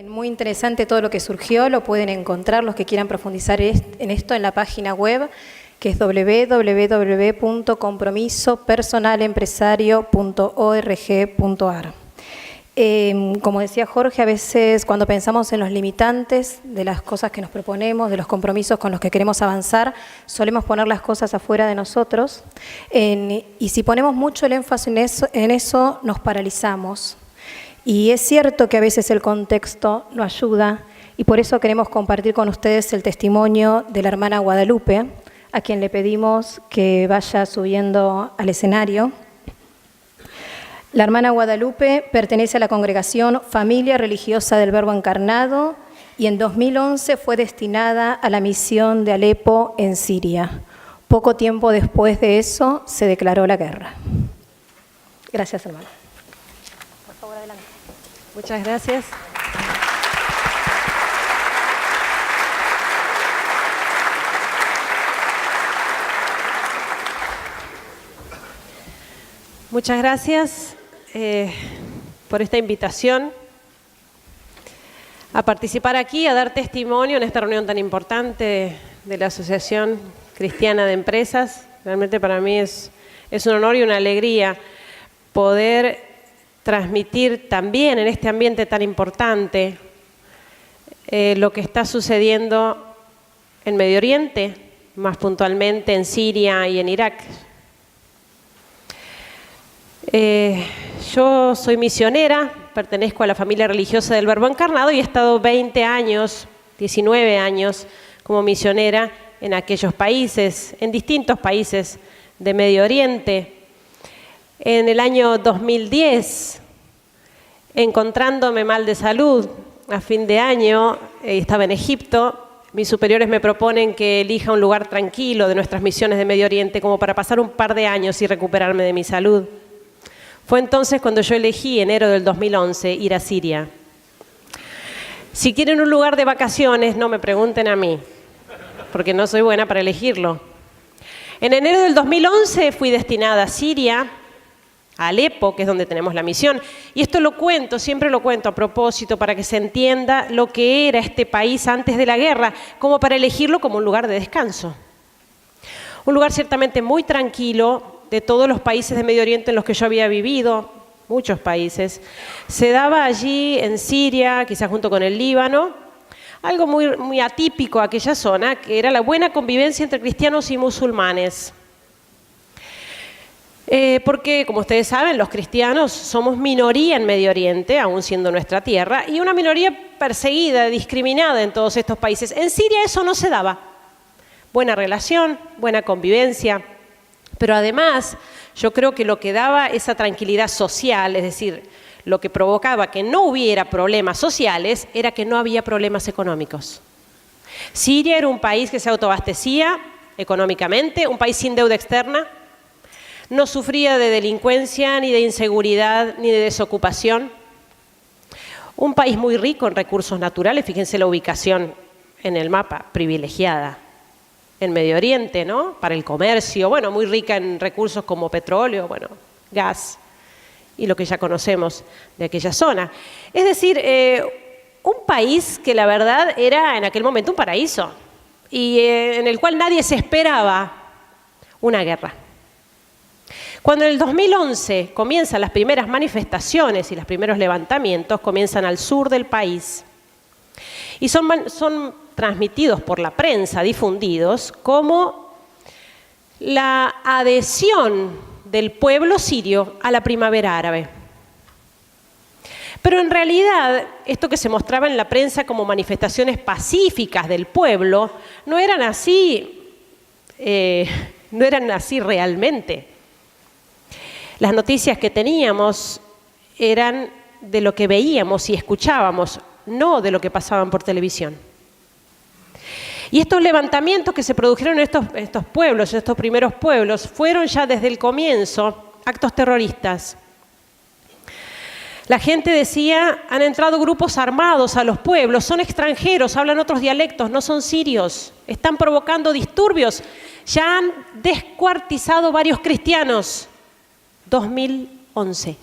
Muy interesante todo lo que surgió, lo pueden encontrar los que quieran profundizar en esto en la página web, que es www.compromisopersonalempresario.org.ar. Como decía Jorge, a veces cuando pensamos en los limitantes de las cosas que nos proponemos, de los compromisos con los que queremos avanzar, solemos poner las cosas afuera de nosotros, y si ponemos mucho el énfasis en eso nos paralizamos. Y es cierto que a veces el contexto no ayuda, y por eso queremos compartir con ustedes el testimonio de la hermana Guadalupe, a quien le pedimos que vaya subiendo al escenario. La hermana Guadalupe pertenece a la congregación Familia Religiosa del Verbo Encarnado y en 2011 fue destinada a la misión de Alepo en Siria. Poco tiempo después de eso se declaró la guerra. Gracias, hermana. Por favor, adelante. Muchas gracias. Muchas gracias por esta invitación a participar aquí, a dar testimonio en esta reunión tan importante de la Asociación Cristiana de Empresas. Realmente para mí es un honor y una alegría poder transmitir también en este ambiente tan importante lo que está sucediendo en Medio Oriente, más puntualmente en Siria y en Irak. Yo soy misionera, pertenezco a la familia religiosa del Verbo Encarnado y he estado 19 años como misionera en aquellos países, en distintos países de Medio Oriente. En el año 2010, encontrándome mal de salud, a fin de año, estaba en Egipto. Mis superiores me proponen que elija un lugar tranquilo de nuestras misiones de Medio Oriente como para pasar un par de años y recuperarme de mi salud. Fue entonces cuando yo elegí, enero del 2011, ir a Siria. Si quieren un lugar de vacaciones, no me pregunten a mí, porque no soy buena para elegirlo. En enero del 2011 fui destinada a Siria, a Alepo, que es donde tenemos la misión. Y esto lo cuento, siempre lo cuento a propósito, para que se entienda lo que era este país antes de la guerra, como para elegirlo como un lugar de descanso. Un lugar ciertamente muy tranquilo. De todos los países de Medio Oriente en los que yo había vivido, muchos países, se daba allí en Siria, quizás junto con el Líbano, algo muy atípico a aquella zona, que era la buena convivencia entre cristianos y musulmanes. Porque, como ustedes saben, los cristianos somos minoría en Medio Oriente, aún siendo nuestra tierra, y una minoría perseguida, discriminada en todos estos países. En Siria eso no se daba. Buena relación, buena convivencia. Pero además, yo creo que lo que daba esa tranquilidad social, es decir, lo que provocaba que no hubiera problemas sociales, era que no había problemas económicos. Siria era un país que se autoabastecía económicamente, un país sin deuda externa, no sufría de delincuencia, ni de inseguridad, ni de desocupación. Un país muy rico en recursos naturales, fíjense la ubicación en el mapa, privilegiada. En Medio Oriente, ¿no? Para el comercio, bueno, muy rica en recursos como petróleo, bueno, gas y lo que ya conocemos de aquella zona. Es decir, un país que la verdad era en aquel momento un paraíso y en el cual nadie se esperaba una guerra. Cuando en el 2011 comienzan las primeras manifestaciones y los primeros levantamientos, comienzan al sur del país y son transmitidos por la prensa, difundidos, como la adhesión del pueblo sirio a la primavera árabe. Pero en realidad, esto que se mostraba en la prensa como manifestaciones pacíficas del pueblo, no eran así realmente. Las noticias que teníamos eran de lo que veíamos y escuchábamos, no de lo que pasaban por televisión. Y estos levantamientos que se produjeron en estos pueblos, en estos primeros pueblos, fueron ya desde el comienzo actos terroristas. La gente decía, han entrado grupos armados a los pueblos, son extranjeros, hablan otros dialectos, no son sirios, están provocando disturbios, ya han descuartizado varios cristianos. 2011.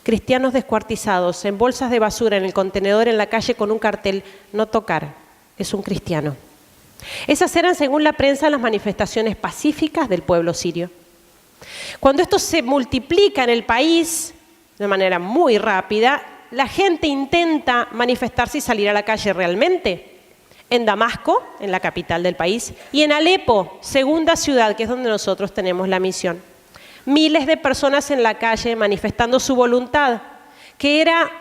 cristianos descuartizados en bolsas de basura en el contenedor en la calle con un cartel, no tocar, es un cristiano. Esas eran, según la prensa, las manifestaciones pacíficas del pueblo sirio. Cuando esto se multiplica en el país de manera muy rápida, la gente intenta manifestarse y salir a la calle realmente. En Damasco, en la capital del país, y en Alepo, segunda ciudad, que es donde nosotros tenemos la misión. Miles de personas en la calle manifestando su voluntad, que era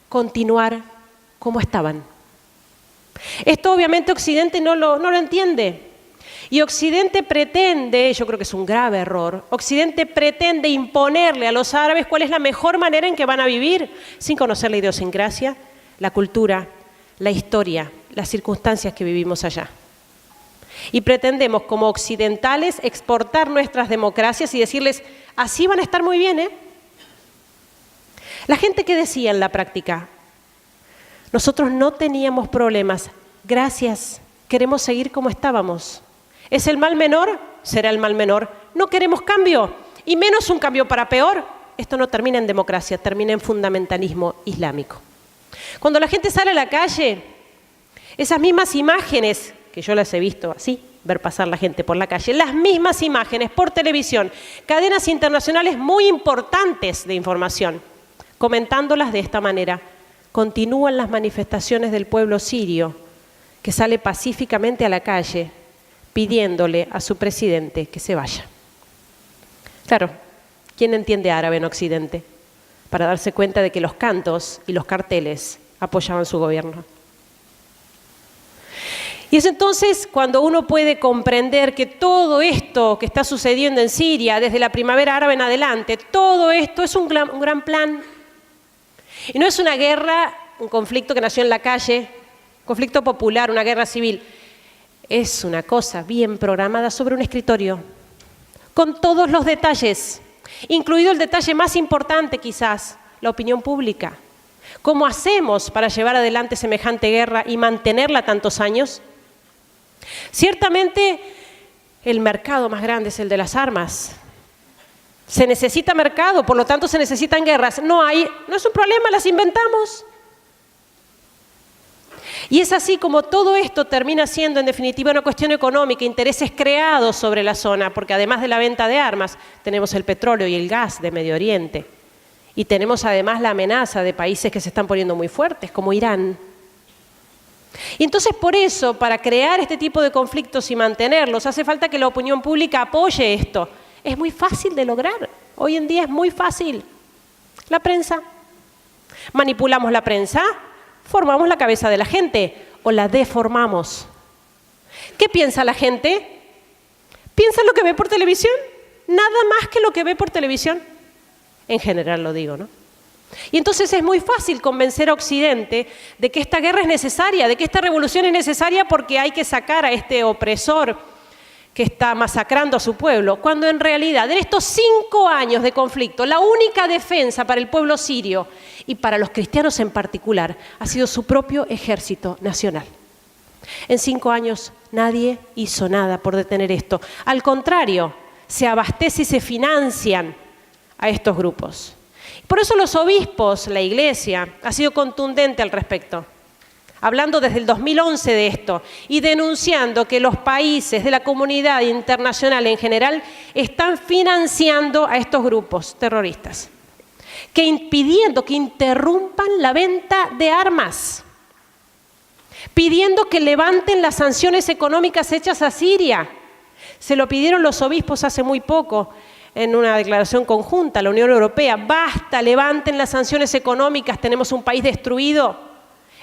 continuar como estaban. Esto obviamente Occidente no lo entiende. Y Occidente pretende, yo creo que es un grave error, Occidente pretende imponerle a los árabes cuál es la mejor manera en que van a vivir, sin conocer la idiosincrasia, la cultura, la historia, las circunstancias que vivimos allá. Y pretendemos, como occidentales, exportar nuestras democracias y decirles, así van a estar muy bien, ¿eh? La gente que decía en la práctica, nosotros no teníamos problemas, gracias, queremos seguir como estábamos. ¿Es el mal menor? Será el mal menor. No queremos cambio, y menos un cambio para peor. Esto no termina en democracia, termina en fundamentalismo islámico. Cuando la gente sale a la calle, esas mismas imágenes, que yo las he visto así, ver pasar la gente por la calle, las mismas imágenes por televisión, cadenas internacionales muy importantes de información, comentándolas de esta manera. Continúan las manifestaciones del pueblo sirio, que sale pacíficamente a la calle, pidiéndole a su presidente que se vaya. Claro, ¿quién entiende árabe en Occidente? Para darse cuenta de que los cantos y los carteles apoyaban su gobierno. Y es entonces cuando uno puede comprender que todo esto que está sucediendo en Siria, desde la primavera árabe en adelante, todo esto es un gran plan. Y no es una guerra, un conflicto que nació en la calle, un conflicto popular, una guerra civil. Es una cosa bien programada sobre un escritorio, con todos los detalles, incluido el detalle más importante quizás, la opinión pública. ¿Cómo hacemos para llevar adelante semejante guerra y mantenerla tantos años? Ciertamente el mercado más grande es el de las armas. Se necesita mercado, por lo tanto se necesitan guerras. No es un problema, las inventamos. Y es así como todo esto termina siendo en definitiva una cuestión económica, intereses creados sobre la zona, porque además de la venta de armas, tenemos el petróleo y el gas de Medio Oriente. Y tenemos además la amenaza de países que se están poniendo muy fuertes, como Irán. Y entonces por eso, para crear este tipo de conflictos y mantenerlos, hace falta que la opinión pública apoye esto. Es muy fácil de lograr, hoy en día es muy fácil. La prensa. Manipulamos la prensa, formamos la cabeza de la gente o la deformamos. ¿Qué piensa la gente? ¿Piensa lo que ve por televisión? Nada más que lo que ve por televisión. En general lo digo, ¿no? Y entonces es muy fácil convencer a Occidente de que esta guerra es necesaria, de que esta revolución es necesaria porque hay que sacar a este opresor que está masacrando a su pueblo, cuando en realidad en estos 5 años de conflicto, la única defensa para el pueblo sirio y para los cristianos en particular ha sido su propio ejército nacional. En 5 años nadie hizo nada por detener esto. Al contrario, se abastece y se financian a estos grupos. Por eso los obispos, la Iglesia, ha sido contundente al respecto, hablando desde el 2011 de esto y denunciando que los países de la comunidad internacional en general están financiando a estos grupos terroristas, que impidiendo que interrumpan la venta de armas, pidiendo que levanten las sanciones económicas hechas a Siria. Se lo pidieron los obispos hace muy poco, en una declaración conjunta, la Unión Europea. Basta, levanten las sanciones económicas, tenemos un país destruido.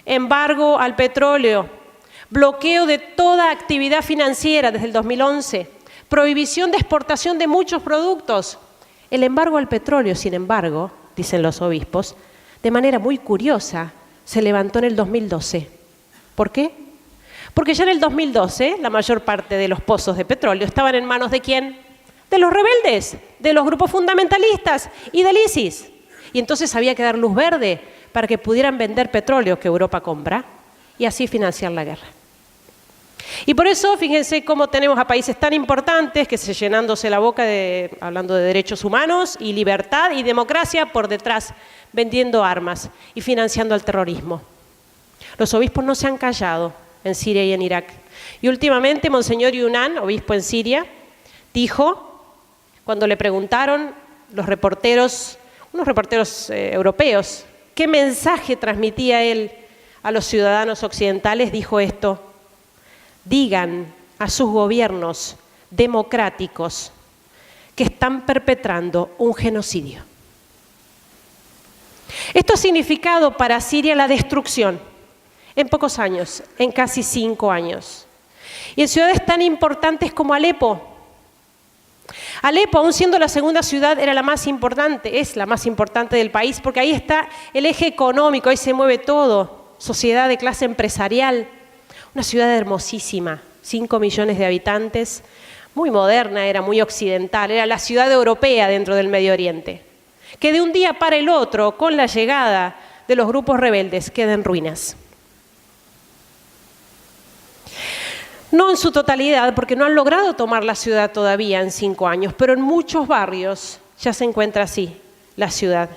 Embargo al petróleo, bloqueo de toda actividad financiera desde el 2011, prohibición de exportación de muchos productos. El embargo al petróleo, sin embargo, dicen los obispos, de manera muy curiosa, se levantó en el 2012. ¿Por qué? Porque ya en el 2012 la mayor parte de los pozos de petróleo estaban en manos ¿de quién? De los rebeldes, de los grupos fundamentalistas y del ISIS. Y entonces había que dar luz verde para que pudieran vender petróleo que Europa compra y así financiar la guerra. Y por eso, fíjense cómo tenemos a países tan importantes que se llenándose la boca hablando de derechos humanos y libertad y democracia por detrás, vendiendo armas y financiando al terrorismo. Los obispos no se han callado en Siria y en Irak. Y últimamente, Monseñor Yunan, obispo en Siria, dijo, cuando le preguntaron unos reporteros europeos, qué mensaje transmitía él a los ciudadanos occidentales, dijo esto: digan a sus gobiernos democráticos que están perpetrando un genocidio. Esto ha significado para Siria la destrucción en pocos años, en casi 5 años. Y en ciudades tan importantes como Alepo. Alepo, aun siendo la segunda ciudad, era la más importante, es la más importante del país, porque ahí está el eje económico, ahí se mueve todo, sociedad de clase empresarial. Una ciudad hermosísima, 5 millones de habitantes, muy moderna, era muy occidental, era la ciudad europea dentro del Medio Oriente, que de un día para el otro, con la llegada de los grupos rebeldes, queda en ruinas. No en su totalidad, porque no han logrado tomar la ciudad todavía en 5 años, pero en muchos barrios ya se encuentra así la ciudad.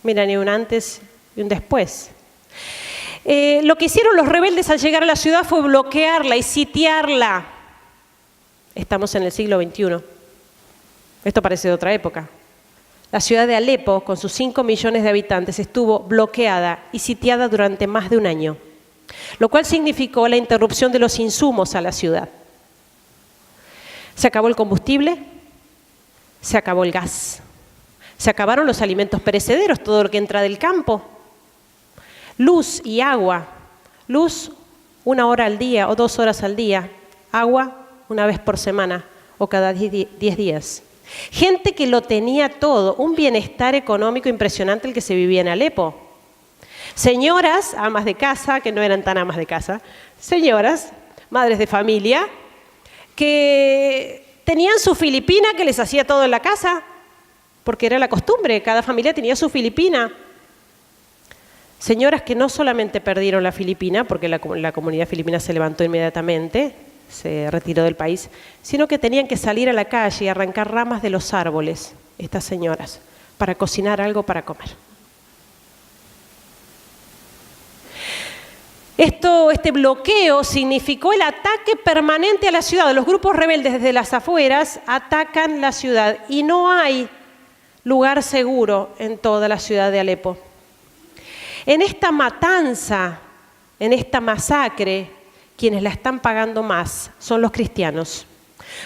Miren, hay un antes y un después. Lo que hicieron los rebeldes al llegar a la ciudad fue bloquearla y sitiarla. Estamos en el siglo XXI. Esto parece de otra época. La ciudad de Alepo, con sus 5 millones de habitantes, estuvo bloqueada y sitiada durante más de un año, lo cual significó la interrupción de los insumos a la ciudad. Se acabó el combustible, se acabó el gas, se acabaron los alimentos perecederos, todo lo que entra del campo. Luz y agua. Luz 1 hora al día o 2 horas al día. Agua 1 vez por semana o cada 10 días. Gente que lo tenía todo, un bienestar económico impresionante el que se vivía en Alepo. Señoras, amas de casa, que no eran tan amas de casa, señoras, madres de familia, que tenían su filipina que les hacía todo en la casa, porque era la costumbre, cada familia tenía su filipina. Señoras que no solamente perdieron la Filipina, porque la comunidad filipina se levantó inmediatamente, se retiró del país, sino que tenían que salir a la calle y arrancar ramas de los árboles, estas señoras, para cocinar algo para comer. Este bloqueo significó el ataque permanente a la ciudad. Los grupos rebeldes desde las afueras atacan la ciudad y no hay lugar seguro en toda la ciudad de Alepo. En esta matanza, en esta masacre, quienes la están pagando más son los cristianos.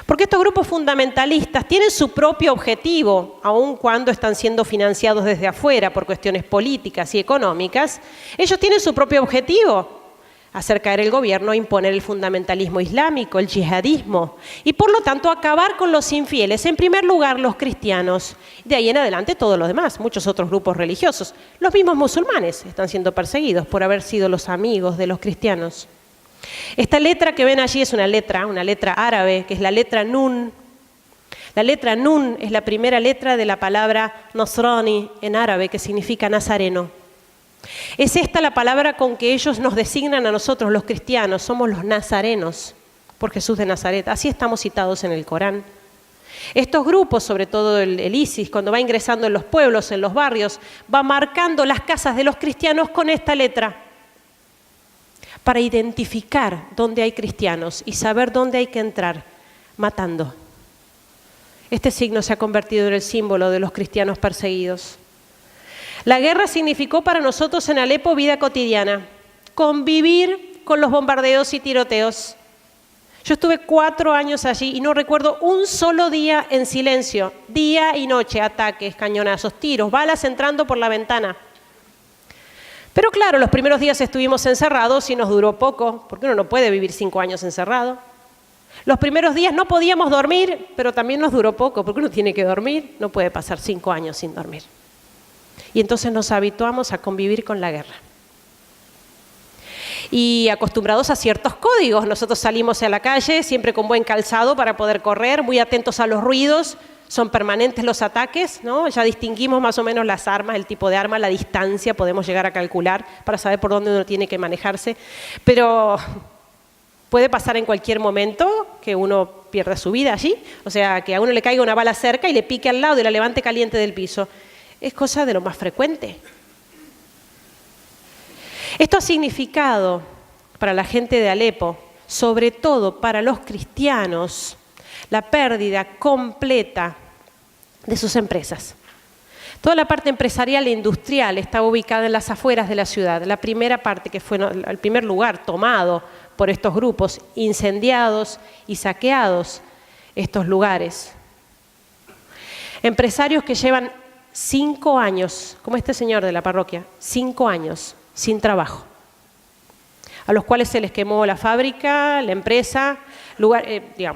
Porque estos grupos fundamentalistas tienen su propio objetivo, aun cuando están siendo financiados desde afuera por cuestiones políticas y económicas. Ellos tienen su propio objetivo, hacer caer el gobierno, imponer el fundamentalismo islámico, el yihadismo, y por lo tanto acabar con los infieles, en primer lugar los cristianos, de ahí en adelante todos los demás, muchos otros grupos religiosos. Los mismos musulmanes están siendo perseguidos por haber sido los amigos de los cristianos. Esta letra que ven allí es una letra árabe, que es la letra Nun. La letra Nun es la primera letra de la palabra Nasrani en árabe, que significa nazareno. Es esta la palabra con que ellos nos designan a nosotros, los cristianos, somos los nazarenos, por Jesús de Nazaret. Así estamos citados en el Corán. Estos grupos, sobre todo el ISIS, cuando va ingresando en los pueblos, en los barrios, va marcando las casas de los cristianos con esta letra, para identificar dónde hay cristianos y saber dónde hay que entrar, matando. Este signo se ha convertido en el símbolo de los cristianos perseguidos. La guerra significó para nosotros en Alepo vida cotidiana, convivir con los bombardeos y tiroteos. Yo estuve 4 años allí y no recuerdo un solo día en silencio, día y noche, ataques, cañonazos, tiros, balas entrando por la ventana. Pero claro, los primeros días estuvimos encerrados y nos duró poco, porque uno no puede vivir 5 años encerrado. Los primeros días no podíamos dormir, pero también nos duró poco, porque uno tiene que dormir, no puede pasar 5 años sin dormir. Y entonces nos habituamos a convivir con la guerra. Y acostumbrados a ciertos códigos, nosotros salimos a la calle siempre con buen calzado para poder correr, muy atentos a los ruidos, son permanentes los ataques, ¿no? Ya distinguimos más o menos las armas, el tipo de arma, la distancia, podemos llegar a calcular para saber por dónde uno tiene que manejarse, pero Puede pasar en cualquier momento que uno pierda su vida allí, o sea, que a uno le caiga una bala cerca y le pique al lado y la levante caliente del piso. Es cosa de lo más frecuente. Esto ha significado para la gente de Alepo, sobre todo para los cristianos, la pérdida completa de sus empresas. Toda la parte empresarial e industrial estaba ubicada en las afueras de la ciudad. La primera parte, que fue el primer lugar tomado por estos grupos, incendiados y saqueados estos lugares. Empresarios que llevan 5 años, como este señor de la parroquia, 5 años sin trabajo, a los cuales se les quemó la fábrica, la empresa,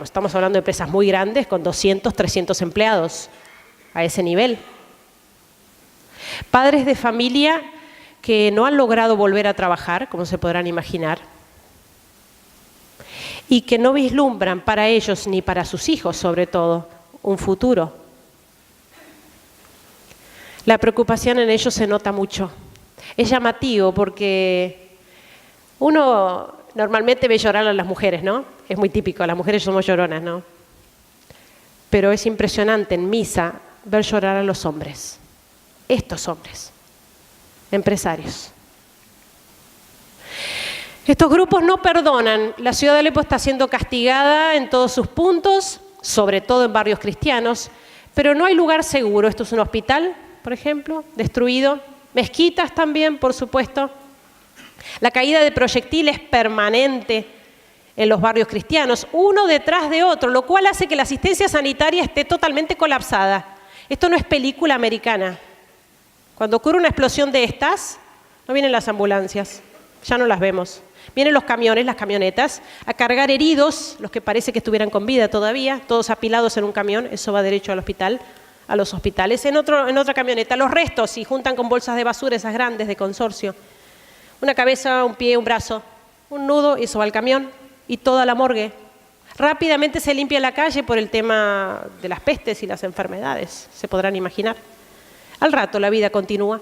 estamos hablando de empresas muy grandes con 200, 300 empleados a ese nivel. Padres de familia que no han logrado volver a trabajar, como se podrán imaginar, y que no vislumbran para ellos ni para sus hijos, sobre todo, un futuro. La preocupación en ellos se nota mucho. Es llamativo porque uno normalmente ve llorar a las mujeres, ¿no? Es muy típico, las mujeres somos lloronas, ¿no? Pero es impresionante en misa ver llorar a los hombres. Estos hombres, empresarios. Estos grupos no perdonan. La ciudad de Alepo está siendo castigada en todos sus puntos, sobre todo en barrios cristianos, pero no hay lugar seguro. Esto es un hospital, por ejemplo, destruido. Mezquitas también, por supuesto. La caída de proyectiles permanente en los barrios cristianos, uno detrás de otro, lo cual hace que la asistencia sanitaria esté totalmente colapsada. Esto no es película americana. Cuando ocurre una explosión de estas, no vienen las ambulancias, ya no las vemos. Vienen los camiones, las camionetas, a cargar heridos, los que parece que estuvieran con vida todavía, todos apilados en un camión, eso va derecho al hospital, a los hospitales. En otra camioneta, los restos, y juntan con bolsas de basura, esas grandes de consorcio. Una cabeza, un pie, un brazo, un nudo, y eso va al camión, y toda la morgue. Rápidamente se limpia la calle por el tema de las pestes y las enfermedades, se podrán imaginar. Al rato la vida continúa.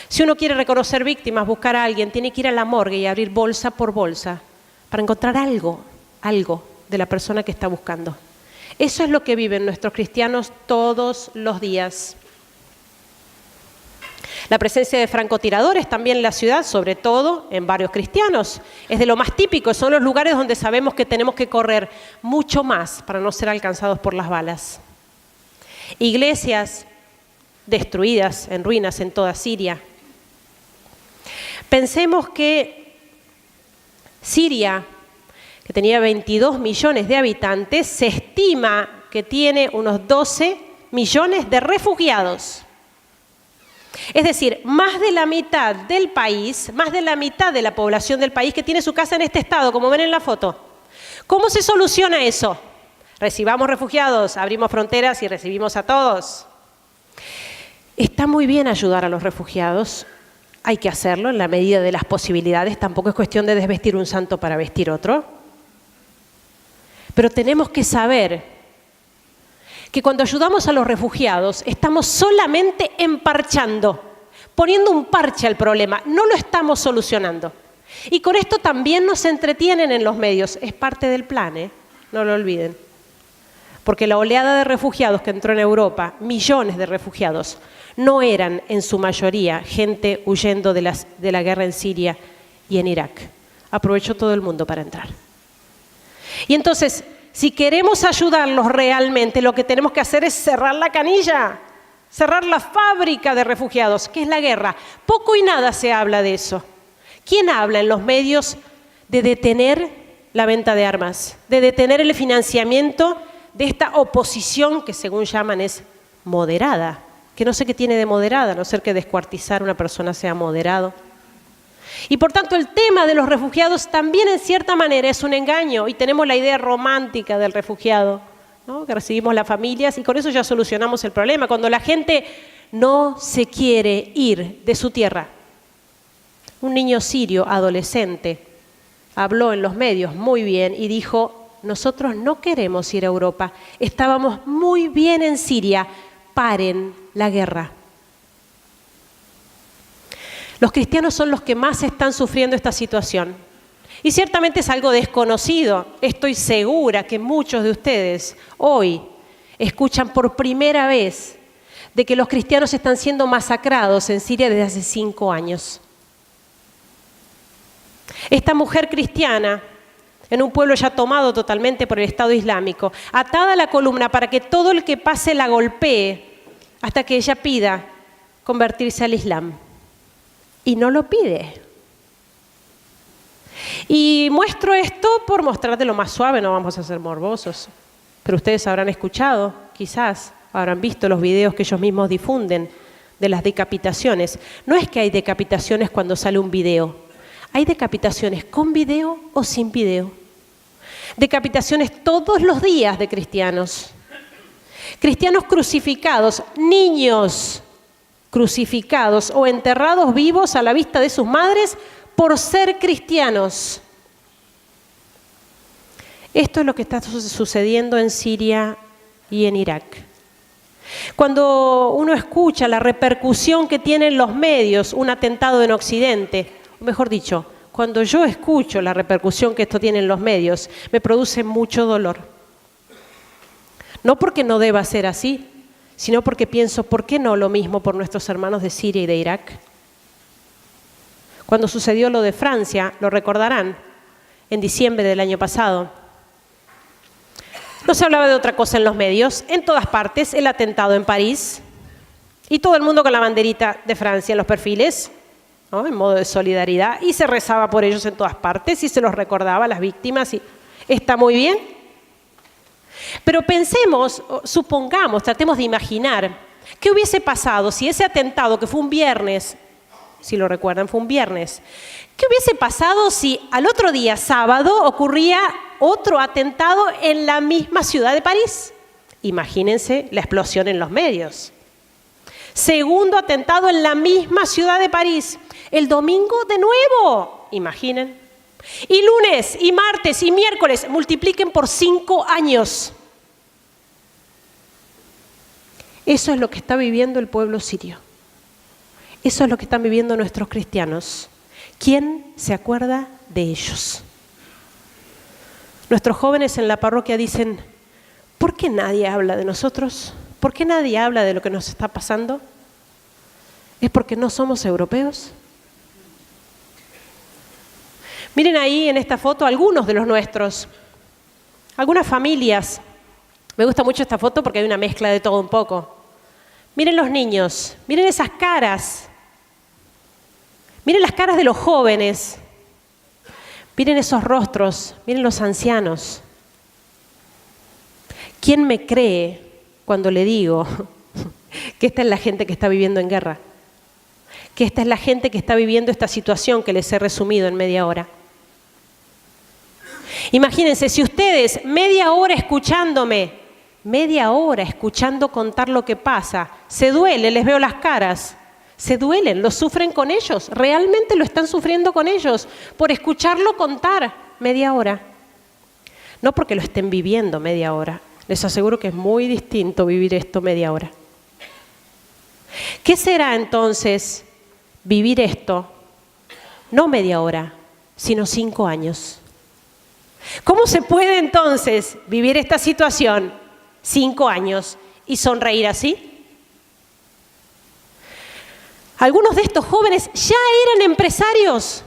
Si uno quiere reconocer víctimas, buscar a alguien, tiene que ir a la morgue y abrir bolsa por bolsa para encontrar algo de la persona que está buscando. Eso es lo que viven nuestros cristianos todos los días. La presencia de francotiradores también en la ciudad, sobre todo en barrios cristianos, es de lo más típico. Son los lugares donde sabemos que tenemos que correr mucho más para no ser alcanzados por las balas. Iglesias destruidas, en ruinas en toda Siria. Pensemos que Siria, que tenía 22 millones de habitantes, se estima que tiene unos 12 millones de refugiados. Es decir, más de la mitad del país, más de la mitad de la población del país que tiene su casa en este estado, como ven en la foto. ¿Cómo se soluciona eso? Recibamos refugiados, abrimos fronteras y recibimos a todos. Está muy bien ayudar a los refugiados, hay que hacerlo en la medida de las posibilidades, tampoco es cuestión de desvestir un santo para vestir otro. Pero tenemos que saber que cuando ayudamos a los refugiados estamos solamente emparchando, poniendo un parche al problema, no lo estamos solucionando. Y con esto también nos entretienen en los medios, es parte del plan, no lo olviden. Porque la oleada de refugiados que entró en Europa, millones de refugiados, no eran en su mayoría gente huyendo de la guerra en Siria y en Irak. Aprovechó todo el mundo para entrar. Y entonces, si queremos ayudarlos realmente, lo que tenemos que hacer es cerrar la canilla, cerrar la fábrica de refugiados, que es la guerra. Poco y nada se habla de eso. ¿Quién habla en los medios de detener la venta de armas, de detener el financiamiento de esta oposición que según llaman es moderada? Que no sé qué tiene de moderada, a no ser que descuartizar a una persona sea moderado. Y por tanto el tema de los refugiados también en cierta manera es un engaño y tenemos la idea romántica del refugiado, ¿no? Que recibimos las familias y con eso ya solucionamos el problema. Cuando la gente no se quiere ir de su tierra. Un niño sirio, adolescente, habló en los medios muy bien y dijo: nosotros no queremos ir a Europa, estábamos muy bien en Siria, paren la guerra. Los cristianos son los que más están sufriendo esta situación Y ciertamente es algo desconocido. Estoy segura que muchos de ustedes hoy escuchan por primera vez de que los cristianos están siendo masacrados en Siria desde hace 5 años. Esta mujer cristiana, en un pueblo ya tomado totalmente por el Estado Islámico, atada a la columna para que todo el que pase la golpee hasta que ella pida convertirse al Islam. Y no lo pide. Y muestro esto por mostrar de lo más suave, no vamos a ser morbosos. Pero ustedes habrán escuchado, quizás, habrán visto los videos que ellos mismos difunden de las decapitaciones. No es que hay decapitaciones cuando sale un video. Hay decapitaciones con video o sin video. Decapitaciones todos los días de cristianos. Cristianos crucificados, niños crucificados o enterrados vivos a la vista de sus madres por ser cristianos. Esto es lo que está sucediendo en Siria y en Irak. Cuando uno escucha la repercusión que tienen los medios, un atentado en Occidente, o mejor dicho, cuando yo escucho la repercusión que esto tiene en los medios, me produce mucho dolor. No porque no deba ser así, sino porque pienso, ¿por qué no lo mismo por nuestros hermanos de Siria y de Irak? Cuando sucedió lo de Francia, lo recordarán, en diciembre del año pasado. No se hablaba de otra cosa en los medios, en todas partes, el atentado en París, y todo el mundo con la banderita de Francia en los perfiles, ¿no? En modo de solidaridad, y se rezaba por ellos en todas partes, y se los recordaba a las víctimas, y está muy bien. Pero pensemos, supongamos, tratemos de imaginar, ¿qué hubiese pasado si ese atentado, que fue un viernes, si lo recuerdan, fue un viernes, ¿qué hubiese pasado si al otro día, sábado, ocurría otro atentado en la misma ciudad de París? Imagínense la explosión en los medios. Segundo atentado en la misma ciudad de París. El domingo de nuevo, imaginen. Y lunes, y martes, y miércoles, multipliquen por 5 años. Eso es lo que está viviendo el pueblo sirio. Eso es lo que están viviendo nuestros cristianos. ¿Quién se acuerda de ellos? Nuestros jóvenes en la parroquia dicen, ¿por qué nadie habla de nosotros? ¿Por qué nadie habla de lo que nos está pasando? ¿Es porque no somos europeos? Miren ahí en esta foto algunos de los nuestros, algunas familias. Me gusta mucho esta foto porque hay una mezcla de todo un poco. Miren los niños, miren esas caras. Miren las caras de los jóvenes. Miren esos rostros, miren los ancianos. ¿Quién me cree cuando le digo que esta es la gente que está viviendo en guerra? Que esta es la gente que está viviendo esta situación que les he resumido en media hora. Imagínense, si ustedes media hora escuchándome, media hora escuchando contar lo que pasa, se duele, les veo las caras, se duelen, lo sufren con ellos, realmente lo están sufriendo con ellos, por escucharlo contar media hora. No porque lo estén viviendo media hora, les aseguro que es muy distinto vivir esto media hora. ¿Qué será entonces vivir esto, no media hora, sino 5 años? ¿Cómo se puede entonces vivir esta situación 5 años y sonreír así? Algunos de estos jóvenes ya eran empresarios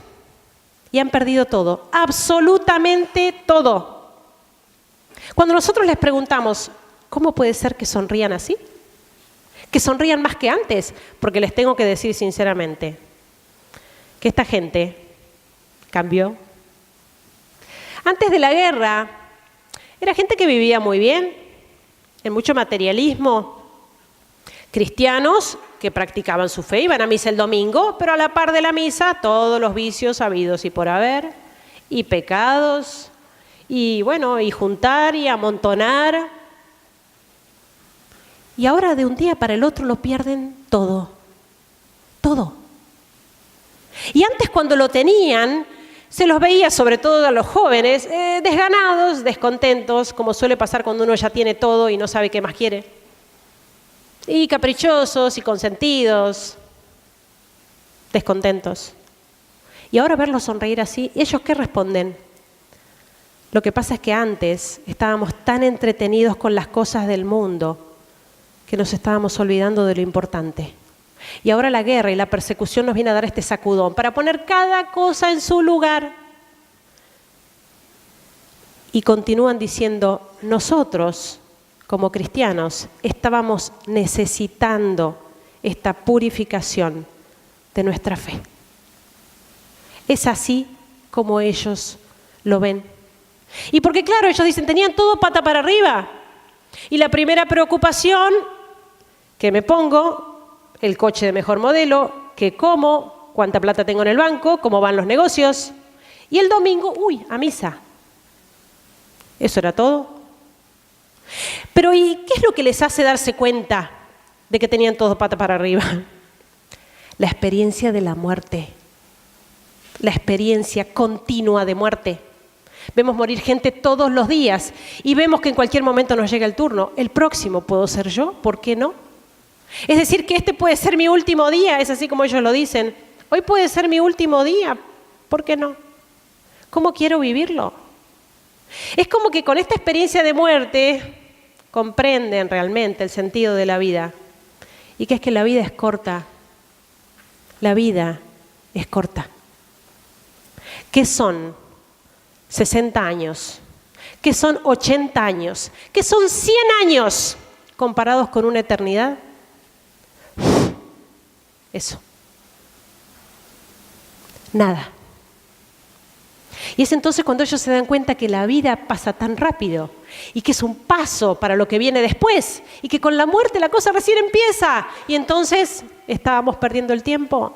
y han perdido todo, absolutamente todo. Cuando nosotros les preguntamos, ¿cómo puede ser que sonrían así? Que sonrían más que antes, porque les tengo que decir sinceramente que esta gente cambió. Antes de la guerra, era gente que vivía muy bien, en mucho materialismo, cristianos que practicaban su fe, iban a misa el domingo, pero a la par de la misa todos los vicios habidos y por haber, y pecados, y bueno, y juntar y amontonar. Y ahora de un día para el otro lo pierden todo, todo. Y antes cuando lo tenían, se los veía, sobre todo a los jóvenes, desganados, descontentos, como suele pasar cuando uno ya tiene todo y no sabe qué más quiere. Y caprichosos y consentidos, descontentos. Y ahora verlos sonreír así, ¿ellos qué responden? Lo que pasa es que antes estábamos tan entretenidos con las cosas del mundo que nos estábamos olvidando de lo importante. Y ahora la guerra y la persecución nos viene a dar este sacudón para poner cada cosa en su lugar. Y continúan diciendo, nosotros como cristianos estábamos necesitando esta purificación de nuestra fe. Es así como ellos lo ven. Y porque claro, ellos dicen, tenían todo pata para arriba. Y la primera preocupación que me pongo, el coche de mejor modelo, qué como, cuánta plata tengo en el banco, cómo van los negocios. Y el domingo, a misa. ¿Eso era todo? Pero ¿y qué es lo que les hace darse cuenta de que tenían todo pata para arriba? La experiencia de la muerte. La experiencia continua de muerte. Vemos morir gente todos los días y vemos que en cualquier momento nos llega el turno. El próximo puedo ser yo, ¿por qué no? Es decir, que este puede ser mi último día, es así como ellos lo dicen. Hoy puede ser mi último día, ¿por qué no? ¿Cómo quiero vivirlo? Es como que con esta experiencia de muerte comprenden realmente el sentido de la vida y que es que la vida es corta. La vida es corta. ¿Qué son 60 años? ¿Qué son 80 años? ¿Qué son 100 años comparados con una eternidad? Eso. Nada. Y es entonces cuando ellos se dan cuenta que la vida pasa tan rápido y que es un paso para lo que viene después y que con la muerte la cosa recién empieza y entonces estábamos perdiendo el tiempo.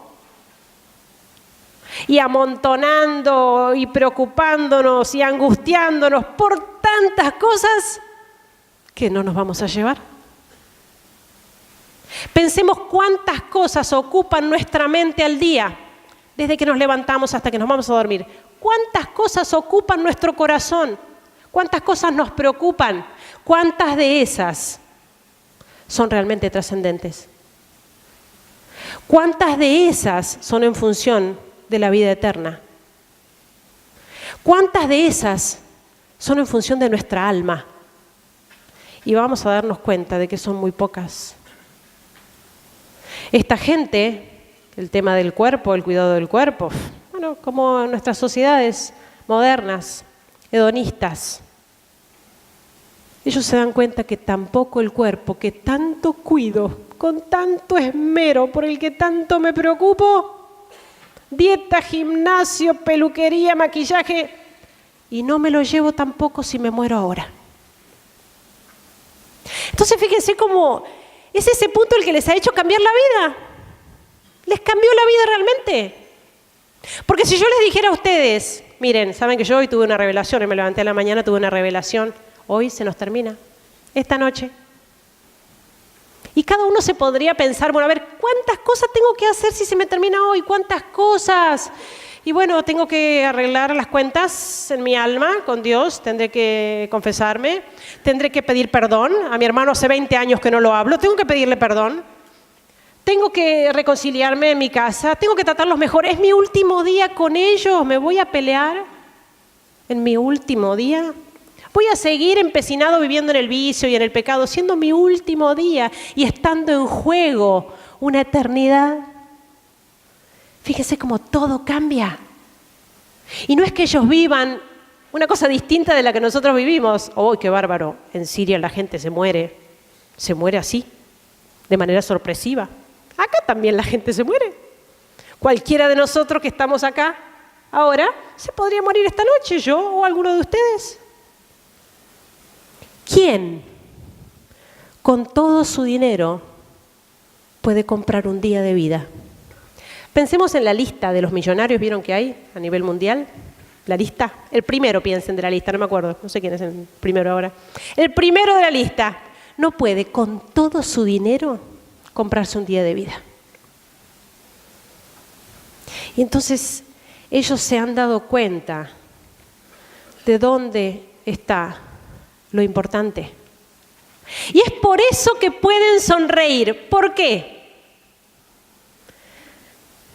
Y amontonando y preocupándonos y angustiándonos por tantas cosas que no nos vamos a llevar. Pensemos cuántas cosas ocupan nuestra mente al día, desde que nos levantamos hasta que nos vamos a dormir. ¿Cuántas cosas ocupan nuestro corazón? ¿Cuántas cosas nos preocupan? ¿Cuántas de esas son realmente trascendentes? ¿Cuántas de esas son en función de la vida eterna? ¿Cuántas de esas son en función de nuestra alma? Y vamos a darnos cuenta de que son muy pocas. Esta gente, el tema del cuerpo, el cuidado del cuerpo, bueno, como en nuestras sociedades modernas, hedonistas, ellos se dan cuenta que tampoco el cuerpo que tanto cuido, con tanto esmero, por el que tanto me preocupo, dieta, gimnasio, peluquería, maquillaje, y no me lo llevo tampoco si me muero ahora. Entonces fíjense cómo es ese punto el que les ha hecho cambiar la vida. Les cambió la vida realmente. Porque si yo les dijera a ustedes, miren, saben que yo hoy tuve una revelación, me levanté a la mañana, tuve una revelación, hoy se nos termina, esta noche. Y cada uno se podría pensar, bueno, a ver, ¿cuántas cosas tengo que hacer si se me termina hoy? ¿Cuántas cosas? Y bueno, tengo que arreglar las cuentas en mi alma con Dios, tendré que confesarme, tendré que pedir perdón. A mi hermano hace 20 años que no lo hablo, tengo que pedirle perdón. Tengo que reconciliarme en mi casa, tengo que tratarlos mejor. Es mi último día con ellos, me voy a pelear en mi último día. Voy a seguir empecinado viviendo en el vicio y en el pecado, siendo mi último día y estando en juego una eternidad. Fíjense cómo todo cambia. Y no es que ellos vivan una cosa distinta de la que nosotros vivimos. ¡Oh, qué bárbaro! En Siria la gente se muere así, de manera sorpresiva. Acá también la gente se muere. Cualquiera de nosotros que estamos acá ahora se podría morir esta noche, yo o alguno de ustedes. ¿Quién con todo su dinero puede comprar un día de vida? Pensemos en la lista de los millonarios, ¿vieron que hay a nivel mundial? La lista, el primero piensen de la lista, no me acuerdo, no sé quién es el primero ahora. El primero de la lista no puede con todo su dinero comprarse un día de vida. Y entonces ellos se han dado cuenta de dónde está lo importante. Y es por eso que pueden sonreír. ¿Por qué?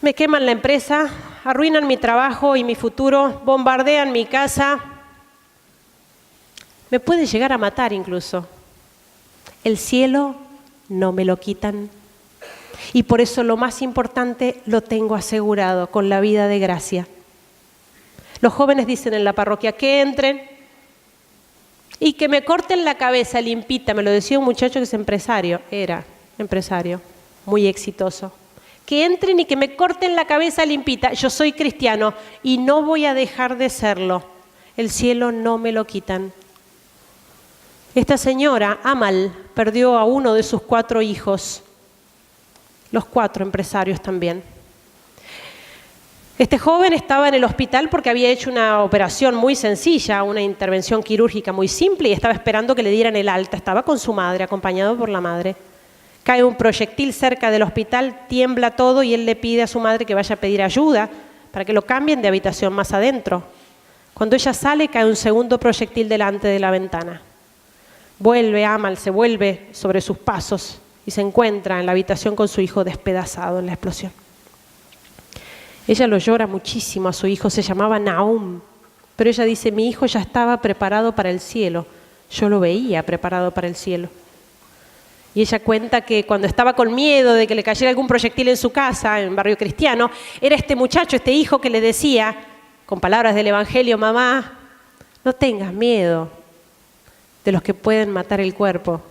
Me queman la empresa, arruinan mi trabajo y mi futuro, bombardean mi casa, me puede llegar a matar incluso. El cielo no me lo quitan. Y por eso lo más importante lo tengo asegurado con la vida de gracia. Los jóvenes dicen en la parroquia que entren y que me corten la cabeza limpita. Me lo decía un muchacho que es empresario, era empresario, muy exitoso. Que entren y que me corten la cabeza limpita. Yo soy cristiano y no voy a dejar de serlo. El cielo no me lo quitan. Esta señora, Amal, perdió a uno de sus 4 hijos. Los 4 empresarios también. Este joven estaba en el hospital porque había hecho una operación muy sencilla, una intervención quirúrgica muy simple y estaba esperando que le dieran el alta. Estaba con su madre, acompañado por la madre. Cae un proyectil cerca del hospital, tiembla todo y él le pide a su madre que vaya a pedir ayuda para que lo cambien de habitación más adentro. Cuando ella sale, cae un segundo proyectil delante de la ventana. Vuelve Amal, se vuelve sobre sus pasos y se encuentra en la habitación con su hijo despedazado en la explosión. Ella lo llora muchísimo a su hijo, se llamaba Nahum, pero ella dice, mi hijo ya estaba preparado para el cielo, yo lo veía preparado para el cielo. Y ella cuenta que cuando estaba con miedo de que le cayera algún proyectil en su casa, en barrio cristiano, era este muchacho, este hijo que le decía, con palabras del Evangelio, mamá, no tengas miedo de los que pueden matar el cuerpo,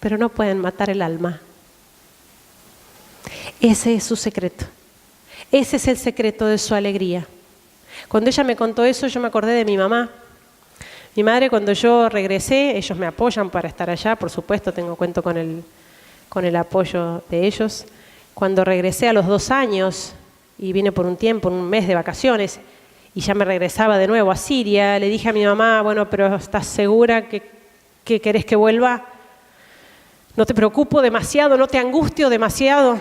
pero no pueden matar el alma. Ese es su secreto. Ese es el secreto de su alegría. Cuando ella me contó eso, yo me acordé de mi mamá. Mi madre, cuando yo regresé, ellos me apoyan para estar allá, por supuesto, cuento con el apoyo de ellos. Cuando regresé a los 2 años, y vine por un tiempo, un mes de vacaciones, y ya me regresaba de nuevo a Siria, le dije a mi mamá, bueno, pero ¿estás segura que querés que vuelva? No te preocupo demasiado, no te angustio demasiado.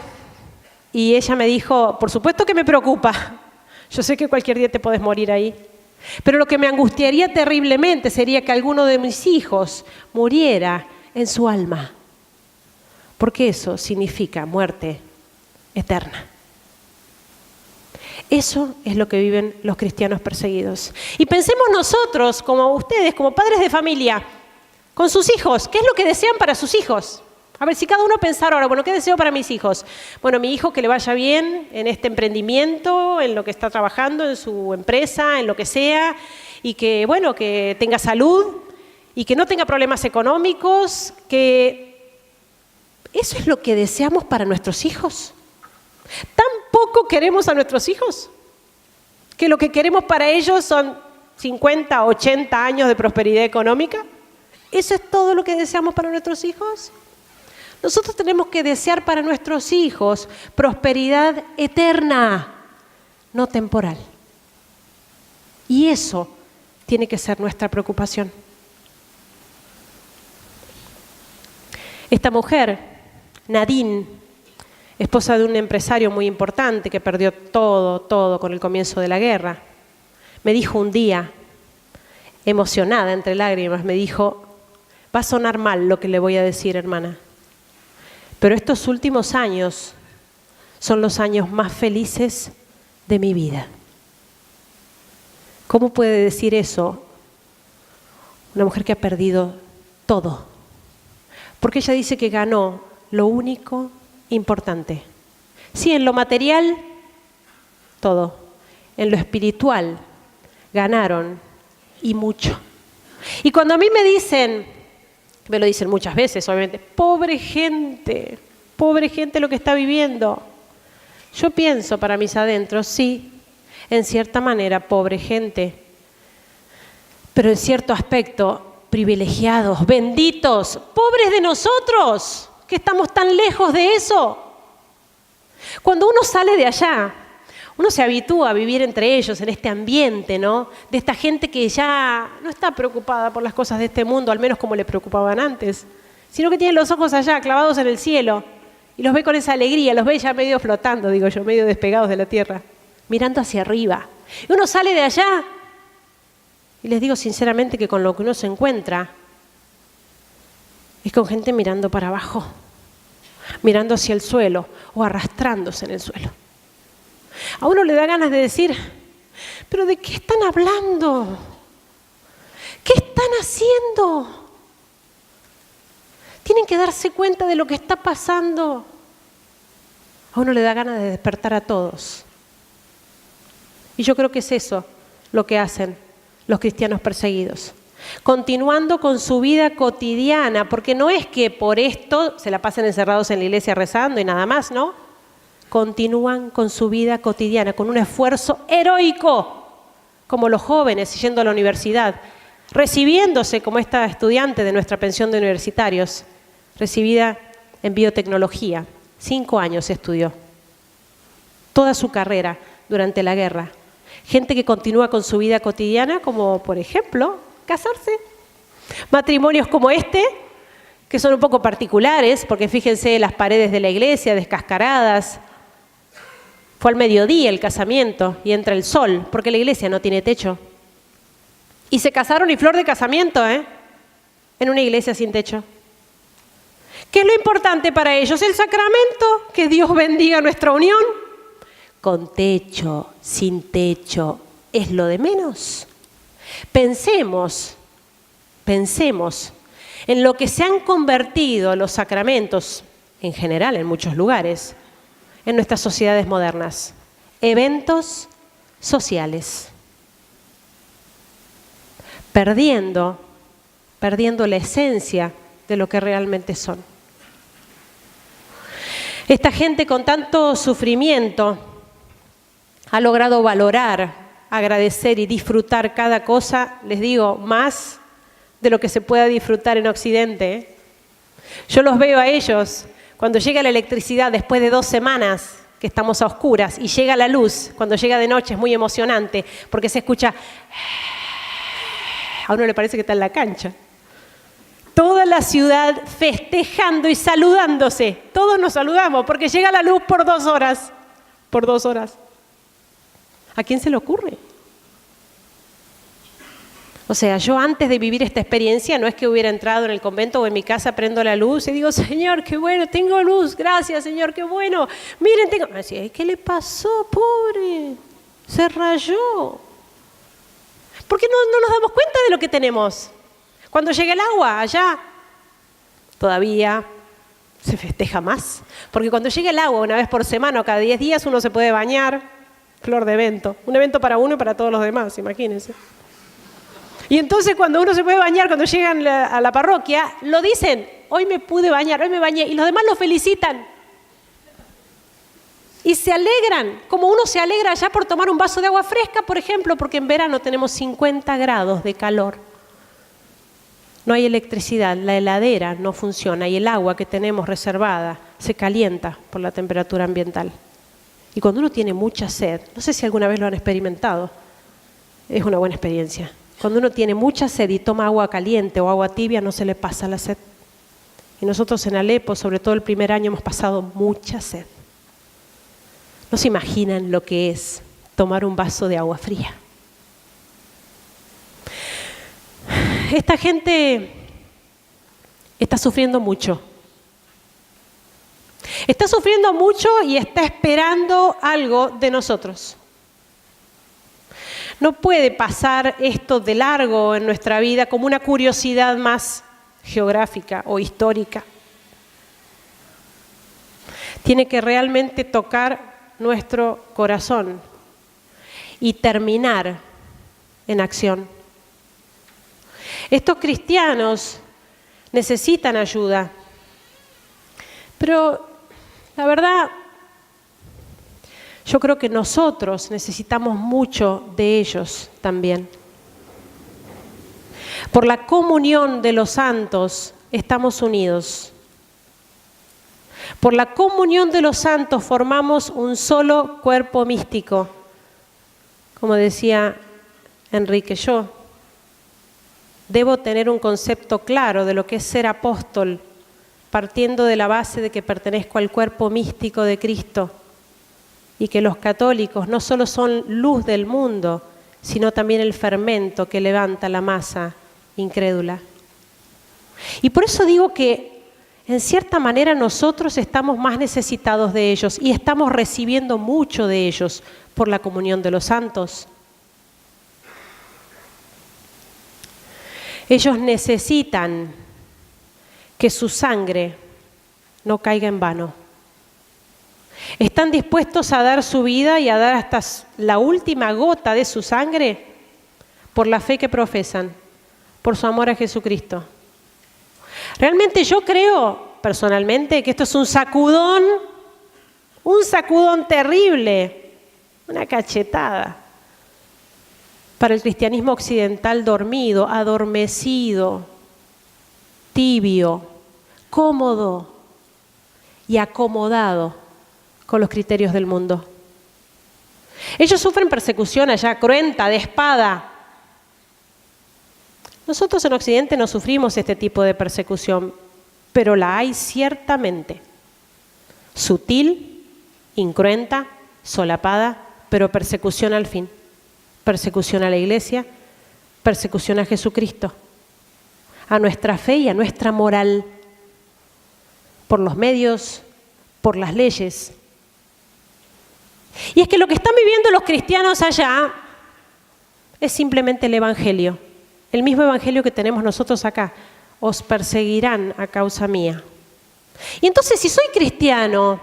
Y ella me dijo, por supuesto que me preocupa, yo sé que cualquier día te podés morir ahí, pero lo que me angustiaría terriblemente sería que alguno de mis hijos muriera en su alma, porque eso significa muerte eterna. Eso es lo que viven los cristianos perseguidos. Y pensemos nosotros, como ustedes, como padres de familia, con sus hijos, ¿qué es lo que desean para sus hijos? A ver, si cada uno pensara ahora, bueno, ¿qué deseo para mis hijos? Bueno, mi hijo que le vaya bien en este emprendimiento, en lo que está trabajando, en su empresa, en lo que sea, y que, bueno, que tenga salud y que no tenga problemas económicos, que eso es lo que deseamos para nuestros hijos. ¿Tan poco queremos a nuestros hijos? Que lo que queremos para ellos son 50, 80 años de prosperidad económica. ¿Eso es todo lo que deseamos para nuestros hijos? Nosotros tenemos que desear para nuestros hijos prosperidad eterna, no temporal. Y eso tiene que ser nuestra preocupación. Esta mujer, Nadine, esposa de un empresario muy importante que perdió todo con el comienzo de la guerra, me dijo un día, emocionada entre lágrimas, me dijo, va a sonar mal lo que le voy a decir, hermana, pero estos últimos años son los años más felices de mi vida. ¿Cómo puede decir eso una mujer que ha perdido todo? Porque ella dice que ganó lo único importante. Sí, en lo material, todo. En lo espiritual, ganaron y mucho. Y cuando a mí me dicen, me lo dicen muchas veces, obviamente, pobre gente lo que está viviendo. Yo pienso para mis adentros, sí, en cierta manera, pobre gente, pero en cierto aspecto, privilegiados, benditos, pobres de nosotros, que estamos tan lejos de eso. Cuando uno sale de allá, uno se habitúa a vivir entre ellos, en este ambiente, ¿no? De esta gente que ya no está preocupada por las cosas de este mundo, al menos como le preocupaban antes, sino que tienen los ojos allá, clavados en el cielo, y los ve con esa alegría, los ve ya medio flotando, digo yo, medio despegados de la tierra, mirando hacia arriba. Y uno sale de allá, y les digo sinceramente que con lo que uno se encuentra, es con gente mirando para abajo, mirando hacia el suelo, o arrastrándose en el suelo. A uno le da ganas de decir, ¿pero de qué están hablando? ¿Qué están haciendo? Tienen que darse cuenta de lo que está pasando. A uno le da ganas de despertar a todos. Y yo creo que es eso lo que hacen los cristianos perseguidos. Continuando con su vida cotidiana, porque no es que por esto se la pasen encerrados en la iglesia rezando y nada más, ¿no? Continúan con su vida cotidiana, con un esfuerzo heroico, como los jóvenes yendo a la universidad, recibiéndose como esta estudiante de nuestra pensión de universitarios, recibida en biotecnología. 5 años estudió, toda su carrera durante la guerra. Gente que continúa con su vida cotidiana, como por ejemplo, casarse. Matrimonios como este, que son un poco particulares, porque fíjense las paredes de la iglesia descascaradas. Fue al mediodía el casamiento y entra el sol, porque la iglesia no tiene techo. Y se casaron y flor de casamiento, en una iglesia sin techo. ¿Qué es lo importante para ellos? El sacramento, que Dios bendiga nuestra unión. Con techo, sin techo, es lo de menos. Pensemos en lo que se han convertido los sacramentos, en general en muchos lugares, en nuestras sociedades modernas. Eventos sociales. Perdiendo la esencia de lo que realmente son. Esta gente con tanto sufrimiento ha logrado valorar, agradecer y disfrutar cada cosa, les digo, más de lo que se pueda disfrutar en Occidente. Yo los veo a ellos, cuando llega la electricidad después de 2 semanas que estamos a oscuras y llega la luz, cuando llega de noche es muy emocionante porque se escucha, a uno le parece que está en la cancha. Toda la ciudad festejando y saludándose. Todos nos saludamos porque llega la luz por 2 horas. Por 2 horas. ¿A quién se le ocurre? O sea, yo antes de vivir esta experiencia no es que hubiera entrado en el convento o en mi casa, prendo la luz y digo, Señor, qué bueno, tengo luz, gracias, Señor, qué bueno. Miren, tengo... Me decía, ¿qué le pasó, pobre? Se rayó. ¿Por qué no nos damos cuenta de lo que tenemos? Cuando llega el agua, allá, todavía se festeja más. Porque cuando llega el agua una vez por semana o cada 10 días uno se puede bañar, flor de evento. Un evento para uno y para todos los demás, imagínense. Y entonces cuando uno se puede bañar, cuando llegan a la parroquia, lo dicen, hoy me pude bañar, hoy me bañé, y los demás lo felicitan. Y se alegran, como uno se alegra allá por tomar un vaso de agua fresca, por ejemplo, porque en verano tenemos 50 grados de calor. No hay electricidad, la heladera no funciona y el agua que tenemos reservada se calienta por la temperatura ambiental. Y cuando uno tiene mucha sed, no sé si alguna vez lo han experimentado, es una buena experiencia. Cuando uno tiene mucha sed y toma agua caliente o agua tibia, no se le pasa la sed. Y nosotros en Alepo, sobre todo el primer año, hemos pasado mucha sed. No se imaginan lo que es tomar un vaso de agua fría. Esta gente está sufriendo mucho. Está sufriendo mucho y está esperando algo de nosotros. No puede pasar esto de largo en nuestra vida como una curiosidad más geográfica o histórica. Tiene que realmente tocar nuestro corazón y terminar en acción. Estos cristianos necesitan ayuda, pero la verdad, yo creo que nosotros necesitamos mucho de ellos también. Por la comunión de los santos estamos unidos. Por la comunión de los santos formamos un solo cuerpo místico, como decía Enrique yo. Debo tener un concepto claro de lo que es ser apóstol, partiendo de la base de que pertenezco al cuerpo místico de Cristo y que los católicos no solo son luz del mundo, sino también el fermento que levanta la masa incrédula. Y por eso digo que en cierta manera nosotros estamos más necesitados de ellos y estamos recibiendo mucho de ellos por la comunión de los santos. Ellos necesitan que su sangre no caiga en vano. Están dispuestos a dar su vida y a dar hasta la última gota de su sangre por la fe que profesan, por su amor a Jesucristo. Realmente yo creo, personalmente, que esto es un sacudón terrible, una cachetada para el cristianismo occidental dormido, adormecido, tibio, cómodo y acomodado con los criterios del mundo. Ellos sufren persecución allá, cruenta, de espada. Nosotros en Occidente no sufrimos este tipo de persecución, pero la hay ciertamente. Sutil, incruenta, solapada, pero persecución al fin. Persecución a la iglesia, persecución a Jesucristo, a nuestra fe y a nuestra moral, por los medios, por las leyes. Y es que lo que están viviendo los cristianos allá es simplemente el Evangelio, el mismo Evangelio que tenemos nosotros acá. Os perseguirán a causa mía. Y entonces, si soy cristiano,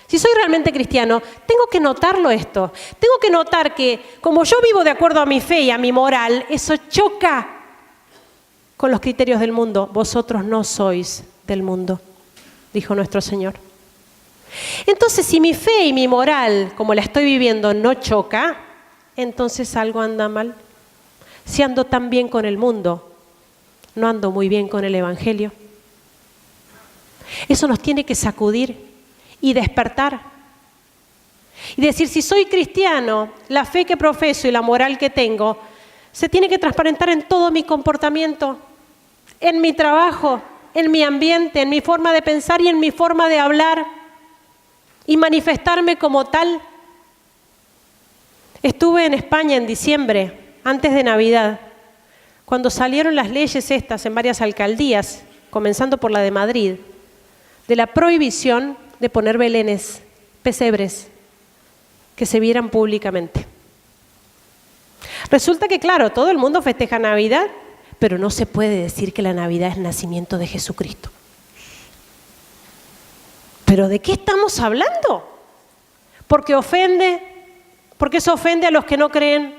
si soy realmente cristiano, tengo que notarlo esto. Tengo que notar que, como yo vivo de acuerdo a mi fe y a mi moral, eso choca con los criterios del mundo. Vosotros no sois del mundo, dijo nuestro Señor. Entonces, si mi fe y mi moral, como la estoy viviendo, no choca, entonces algo anda mal. Si ando tan bien con el mundo, no ando muy bien con el Evangelio. Eso nos tiene que sacudir y despertar. Y decir, si soy cristiano, la fe que profeso y la moral que tengo, se tiene que transparentar en todo mi comportamiento, en mi trabajo, en mi ambiente, en mi forma de pensar y en mi forma de hablar. Y manifestarme como tal. Estuve en España en diciembre, antes de Navidad, cuando salieron las leyes estas en varias alcaldías, comenzando por la de Madrid, de la prohibición de poner belenes, pesebres, que se vieran públicamente. Resulta que, claro, todo el mundo festeja Navidad, pero no se puede decir que la Navidad es el nacimiento de Jesucristo. ¿Pero de qué estamos hablando? Porque ofende, porque eso ofende a los que no creen.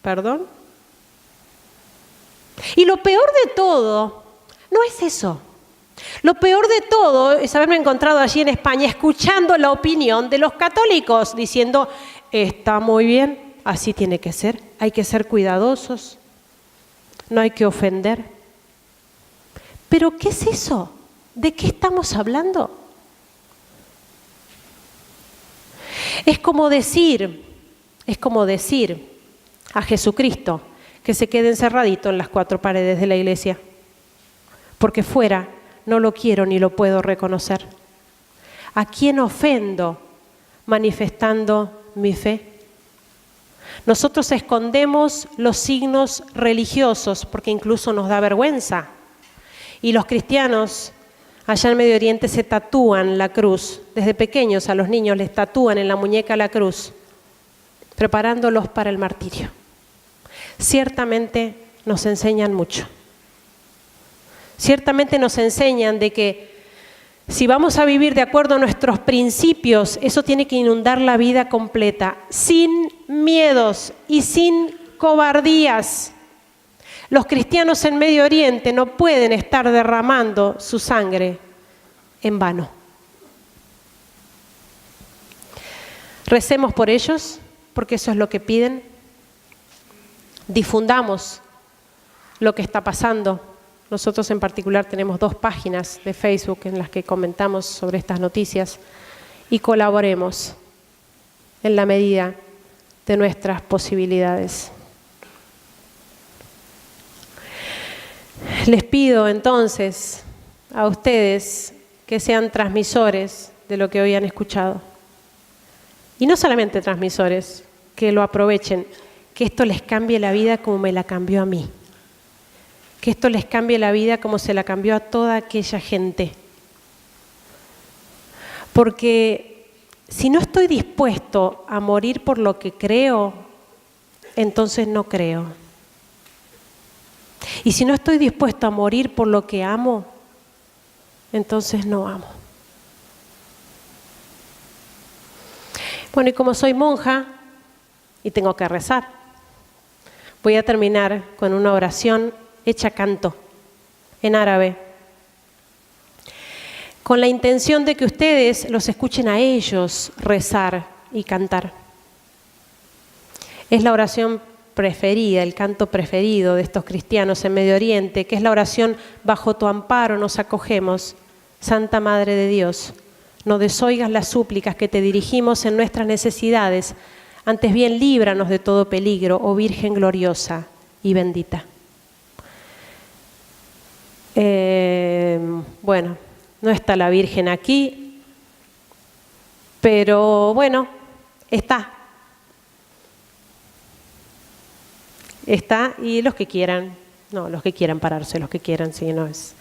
¿Perdón? Y lo peor de todo no es eso. Lo peor de todo es haberme encontrado allí en España escuchando la opinión de los católicos diciendo, está muy bien, así tiene que ser, hay que ser cuidadosos, no hay que ofender. ¿Pero qué es eso? ¿De qué estamos hablando? Es como decir a Jesucristo que se quede encerradito en las 4 paredes de la iglesia, porque fuera no lo quiero ni lo puedo reconocer. ¿A quién ofendo manifestando mi fe? Nosotros escondemos los signos religiosos porque incluso nos da vergüenza. Y los cristianos allá en Medio Oriente se tatúan la cruz. Desde pequeños a los niños les tatúan en la muñeca la cruz, preparándolos para el martirio. Ciertamente nos enseñan mucho. Ciertamente nos enseñan de que si vamos a vivir de acuerdo a nuestros principios, eso tiene que inundar la vida completa, sin miedos y sin cobardías. Los cristianos en Medio Oriente no pueden estar derramando su sangre en vano. Recemos por ellos, porque eso es lo que piden. Difundamos lo que está pasando. Nosotros en particular tenemos 2 páginas de Facebook en las que comentamos sobre estas noticias y colaboremos en la medida de nuestras posibilidades. Les pido entonces a ustedes que sean transmisores de lo que hoy han escuchado. Y no solamente transmisores, que lo aprovechen, que esto les cambie la vida como me la cambió a mí. Que esto les cambie la vida como se la cambió a toda aquella gente Porque si no estoy dispuesto a morir por lo que creo, entonces no creo. Y si no estoy dispuesto a morir por lo que amo, entonces no amo. Bueno, y como soy monja y tengo que rezar, voy a terminar con una oración hecha canto, en árabe, con la intención de que ustedes los escuchen a ellos rezar y cantar. Es la oración preferida, el canto preferido de estos cristianos en Medio Oriente, que es la oración: bajo tu amparo nos acogemos, Santa Madre de Dios. No desoigas las súplicas que te dirigimos en nuestras necesidades, antes bien líbranos de todo peligro, oh Virgen gloriosa y bendita. Bueno, no está la Virgen aquí, pero bueno, está. Está, y los que quieran, los que quieran pararse, los que quieran, sí, no es.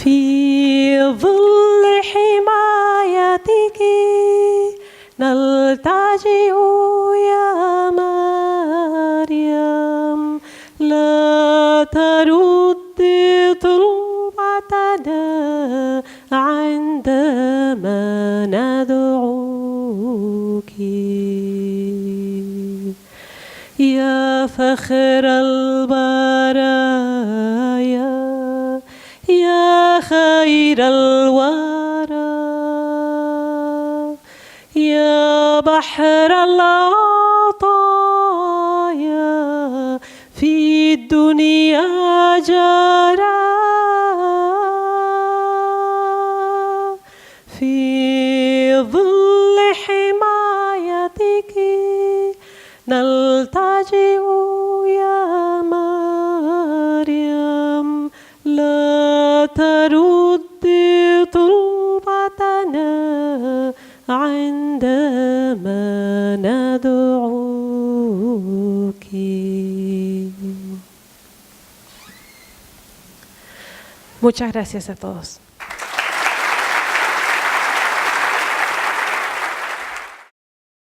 في ظل حمايتك نلتجئ يا مريم لا ترد طلبتنا عندما ندعوك يا فخر البرايا يا خير الورى يا بحر العطايا في الدنيا جرى في ظل حمايتك نلتجئ يا مريم لا ترد طلبتنا عندما ندعوك. Muchas gracias a todos.